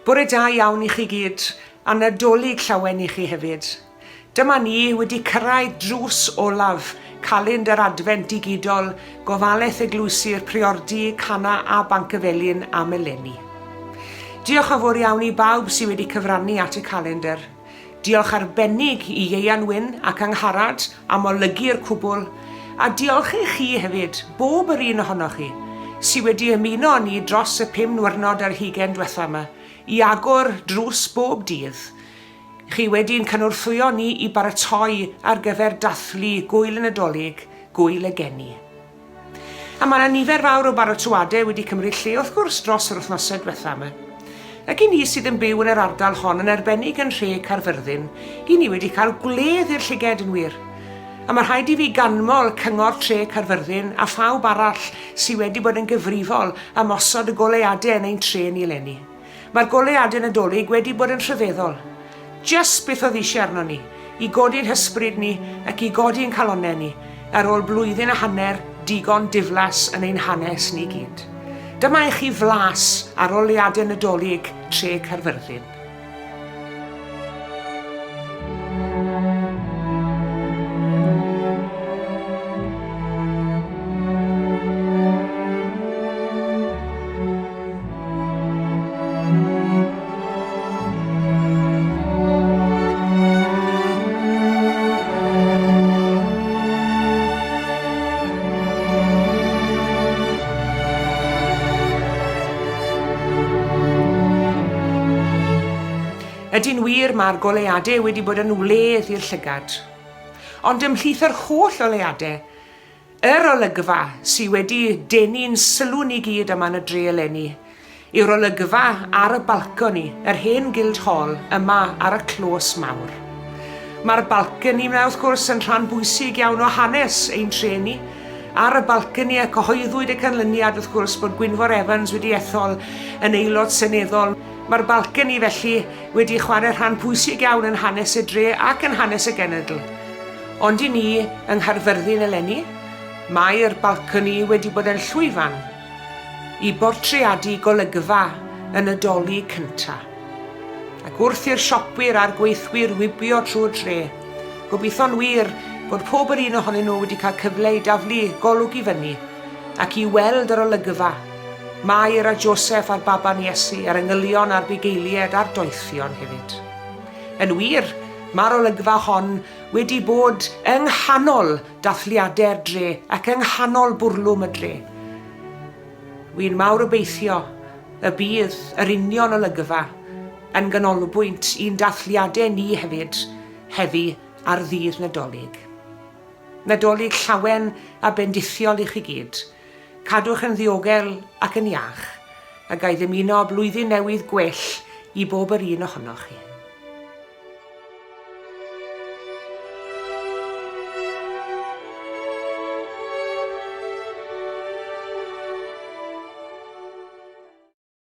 Bore da iawn I chi gyd, a Nadolig llawen I chi hefyd. Dyma ni wedi cyrraedd drws olaf calendar adfent digidol gofalaeth eglwysu'r priordy, Cana a Bancyfelin am eleni. Diolch yn fawr iawn I bawb sydd wedi cyfrannu at y calendar. Diolch arbennig I Ieuan Wyn ac Angharad am olygu'r cwbl, a diolch I chi hefyd, bob yr un ohonoch chi, sydd wedi ymuno ni dros y 5 diwrnod ar hugain diwetha yma, I agor drws bob dydd. Chi wedi'n cynnwrthwyo ni I baratoi ar gyfer dathlu gwyl y Nadolig, gwyl y geni. A mae yna nifer fawr o baratoadau wedi cymryd lle wrth gwrs dros yr wythnosau diwetha yma. Ac I ni sydd yn byw yn yr ardal hon yn arbennig yn Nhre Caerfyrddin, I ni wedi cael gwledd i'r llyged yn wir. A mae rhaid I fi ganmol cyngor Nhre Caerfyrddin a phawb arall sydd wedi bod yn gyfrifol am osod y goleuadau yn ein tre ni eleni. Mae'r goleuadau Nadolig wedi bod yn rhyfeddol. Just beth oedd eisiau arno ni, I godi'n hysbryd ni ac I godi'n calonau ni, ar ôl blwyddyn a hanner digon diflas yn ein hanes ni gyd. Dyma I chi flas ar oleuadau Nadolig Nhre Caerfyrddin. Ydy'n wir mae'r goleuadau wedi bod yn wledd i'r llygad. Ond ymhlith yr holl oleuadau, yr olygfa sydd wedi denu'n sylw ni gyd yma yn y dre eleni, yw'r olygfa ar y balconi, yr hen Guildhall yma ar y clos mawr. Mae'r balconi yma wrth gwrs yn rhan bwysig iawn o hanes ein tre ni. Ar y balconi a cyhoeddwyd y canlyniad wrth gwrs bod Gwynfor Evans wedi ethol yn aelod seneddol. Mae'r balconi felly wedi chwarae rhan pwysig iawn yn hanes y dre ac yn hanes y genedl. Ond I ni yng Nghaerfyrddin eleni, mae'r balconi wedi bod yn llwyfan I bortreadu golygfa y Nadolig cyntaf. Ac wrth i'r siopwyr a'r gweithwyr wybio trwy'r dre, gobeithio'n wir bod pob yr un ohonyn nhw wedi cael cyfle I daflu golwg I fyny ac I weld yr olygfa, Mair a Joseph a'r Baban Iesu, a'r Engylion a'r Bugeiliaid a'r Doethion hefyd. Yn wir, mae'r olygfa hon wedi bod yng nghanol dathliadau'r dre ac yng nghanol bwrlwm y dre. Wy'n mawr obeithio y bydd yr union olygfa yn ganolbwynt i'n dathliadau ni hefyd, heddi ar ddydd Nadolig. Nadolig llawen a bendithiol I chi gyd. Cadwch yn ddiogel ac yn iach, a gai ddymuno blwyddyn newydd gwell I bob yr un ohonoch chi.